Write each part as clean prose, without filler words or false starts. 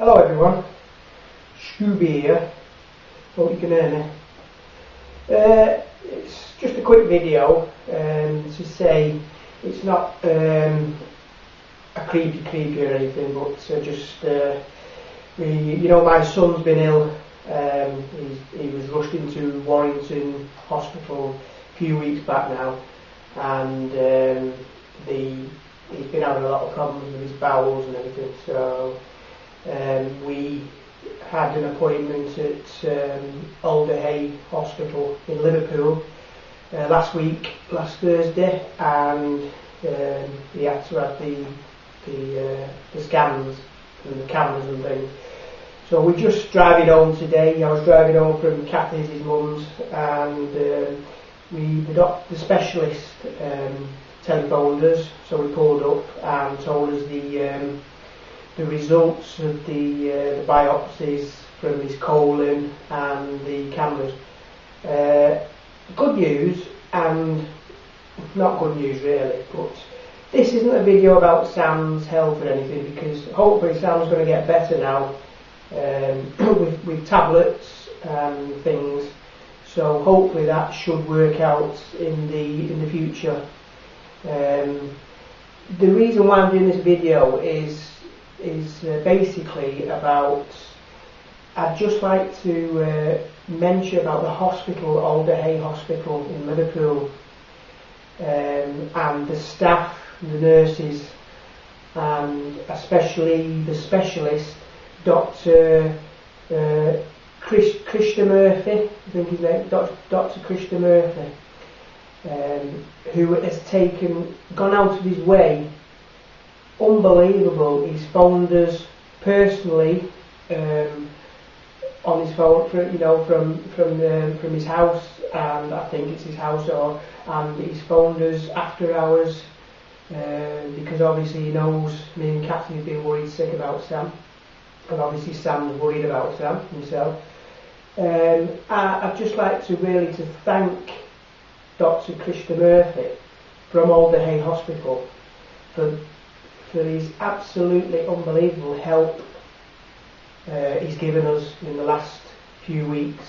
Hello everyone, Scooby here, hope you can hear me. It's just a quick video to say it's not a creepy or anything, but my son's been ill. He was rushed into Warrington Hospital a few weeks back now, and he's been having a lot of problems with his bowels and everything, so we had an appointment at Alder Hospital in Liverpool last Thursday, and he had to have the scans and the cameras and things. So we're just driving home today. I was driving home from Kathy's, his mum's, and the specialist telephoned us, so we pulled up and told us the results of the biopsies from his colon and the cameras. Good news and not good news really, but this isn't a video about Sam's health or anything, because hopefully Sam's going to get better now with tablets and things, so hopefully that should work out in the future. The reason why I'm doing this video is basically about, I'd just like to mention about the hospital, Alder Hospital in Liverpool, and the staff, the nurses, and especially the specialist, Dr. Christa Murphy, I think his name, Dr. Christa Murphy, who has gone out of his way. Unbelievable. He's phoned us personally on his phone, from his house, and I think it's his house, and he's phoned us after hours because obviously he knows me and Kathy have been worried sick about Sam, and obviously Sam's worried about Sam himself. I'd just like to really thank Dr. Christa Murphy from Alder Hospital for his absolutely unbelievable help he's given us in the last few weeks.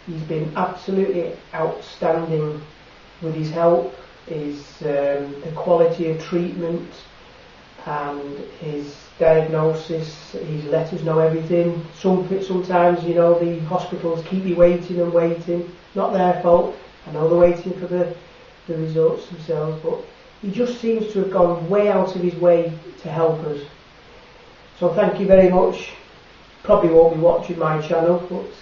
He's been absolutely outstanding with his help, the quality of treatment and his diagnosis. He's let us know everything. Sometimes, the hospitals keep you waiting and waiting. Not their fault. I know they're waiting for the results themselves, but he just seems to have gone way out of his way to help us. So thank you very much. Probably won't be watching my channel, but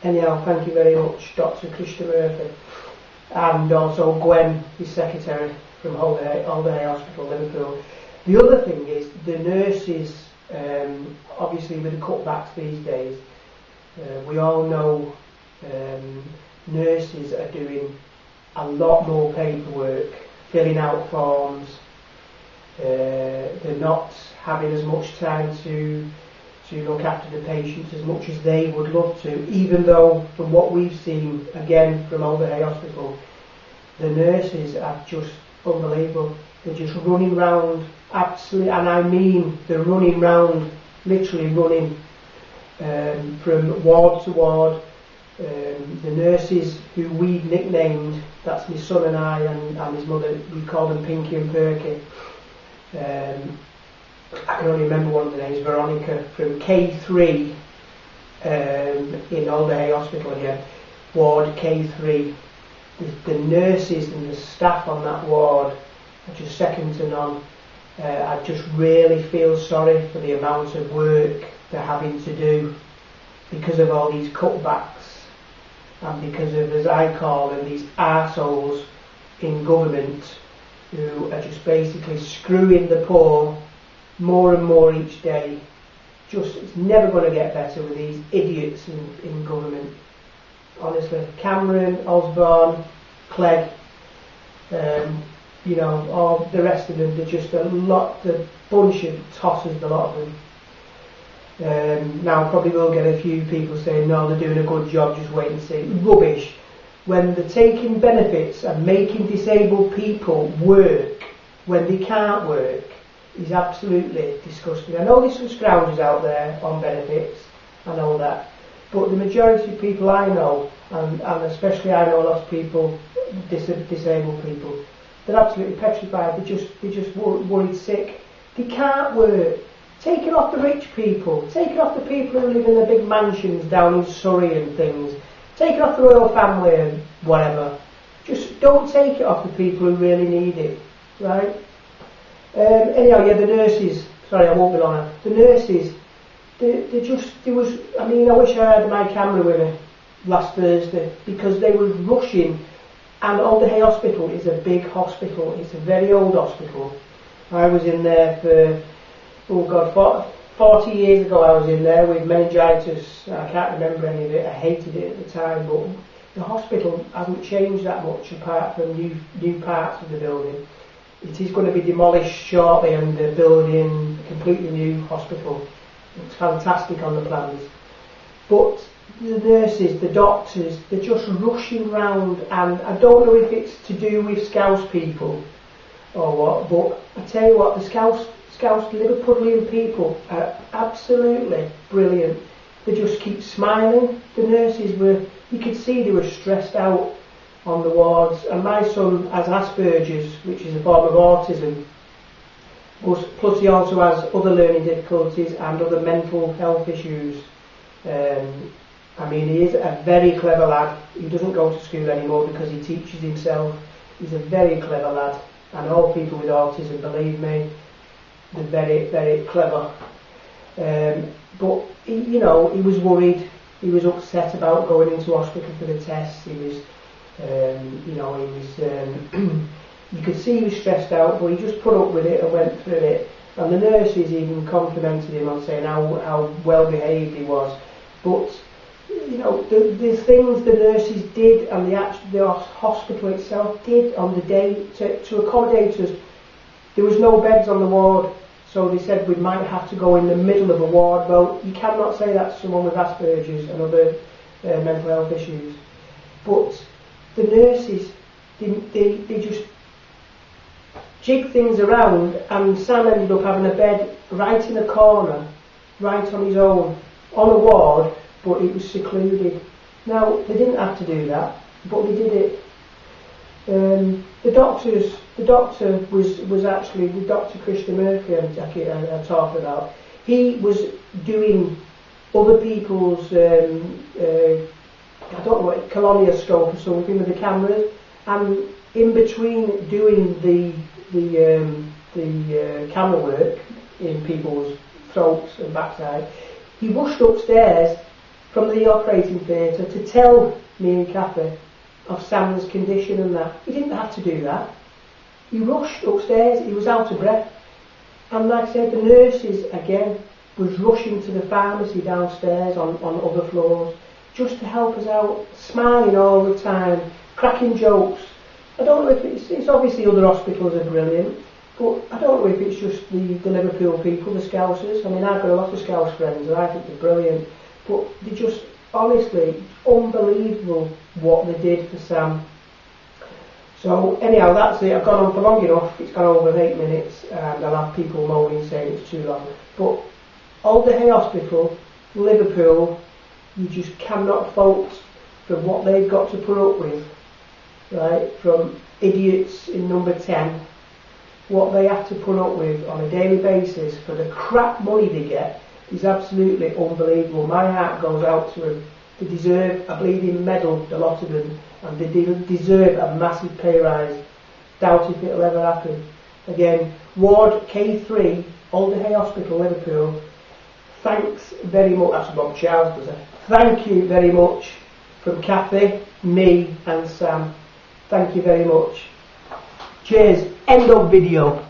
anyhow, thank you very much, Dr. Christa Murphy, and also Gwen, his secretary from Alder Hospital, Liverpool. The other thing is the nurses, obviously with the cutbacks these days, we all know nurses are doing a lot more paperwork, filling out forms. They're not having as much time to look after the patients as much as they would love to, even though from what we've seen, again from Alder Hospital, the nurses are just unbelievable. They're just running round, absolutely, and I mean they're running round, literally running from ward to ward. The nurses who we've nicknamed, that's my son and I and his mother, we call them Pinky and Perky. I can only remember one of the names, Veronica, from K3 in Alder Hospital again, ward K3. The nurses and the staff on that ward are just second to none. I just really feel sorry for the amount of work they're having to do because of all these cutbacks, and because of, as I call them, these arseholes in government who are just basically screwing the poor more and more each day. It's never going to get better with these idiots in government. Honestly, Cameron, Osborne, Clegg, all the rest of them, they're just the bunch of tossers, the lot of them. Now probably will get a few people saying, no, they're doing a good job, just wait and see. Rubbish. When they're taking benefits and making disabled people work when they can't work, is absolutely disgusting. I know there's some scroungers out there on benefits, I know that, but the majority of people I know, and especially I know a lot of people, disabled people, they're absolutely petrified. They're just worried sick. They can't work. Take it off the rich people. Take it off the people who live in the big mansions down in Surrey and things. Take it off the royal family and whatever. Just don't take it off the people who really need it, right? Anyhow, yeah, the nurses. Sorry, I won't be long. The nurses. I wish I had my camera with me last Thursday, because they were rushing. And Alder Hospital is a big hospital. It's a very old hospital. I was in there for 40 years ago. I was in there with meningitis. I can't remember any of it. I hated it at the time, but the hospital hasn't changed that much apart from new parts of the building. It is going to be demolished shortly and they're building a completely new hospital. It's fantastic on the plans. But the nurses, the doctors, they're just rushing round, and I don't know if it's to do with Scouse people or what, but I tell you what, the Scouse Liverpoolian people are absolutely brilliant. They just keep smiling. The nurses you could see they were stressed out on the wards, and my son has Asperger's, which is a form of autism, plus he also has other learning difficulties and other mental health issues. He is a very clever lad. He doesn't go to school anymore because he teaches himself. He's a very clever lad, and all people with autism, believe me, they're very, very clever. But he was worried. He was upset about going into hospital for the tests. He was, you could see he was stressed out, but he just put up with it and went through it. And the nurses even complimented him on saying how well behaved he was. But the things the nurses did and the hospital itself did on the day to accommodate us. There was no beds on the ward, so they said we might have to go in the middle of a ward. Well, you cannot say that to someone with Asperger's and other mental health issues. But the nurses, they just jigged things around, and Sam ended up having a bed right in a corner, right on his own, on a ward, but it was secluded. Now, they didn't have to do that, but they did it. The doctor was actually the Dr. Krishna Murphy I talked about. He was doing other people's, I don't know, colonoscope or something with the cameras, and in between doing the camera work in people's throats and backside, he rushed upstairs from the operating theatre to tell me and Kathy of Sam's condition and that. He didn't have to do that. He rushed upstairs, he was out of breath. And like I said, the nurses, again, was rushing to the pharmacy downstairs on other floors just to help us out, smiling all the time, cracking jokes. I don't know if it's obviously other hospitals are brilliant, but I don't know if it's just the Liverpool people, the Scousers. I mean, I've got a lot of Scouse friends and I think they're brilliant, but they just, honestly, unbelievable what they did for Sam. So anyhow, that's it. I've gone on for long enough. It's gone over 8 minutes, and I'll have people moaning saying it's too long. But Alder Hospital, Liverpool, you just cannot fault for what they've got to put up with, right? From idiots in number 10, what they have to put up with on a daily basis for the crap money they get is absolutely unbelievable. My heart goes out to them. They deserve a bleeding medal, a lot of them, and they deserve a massive pay rise. Doubt if it'll ever happen. Again, Ward K3, Alder Hospital, Liverpool. Thanks very much. That's Bob Charles, does it? Thank you very much from Kathy, me and Sam. Thank you very much. Cheers. End of video.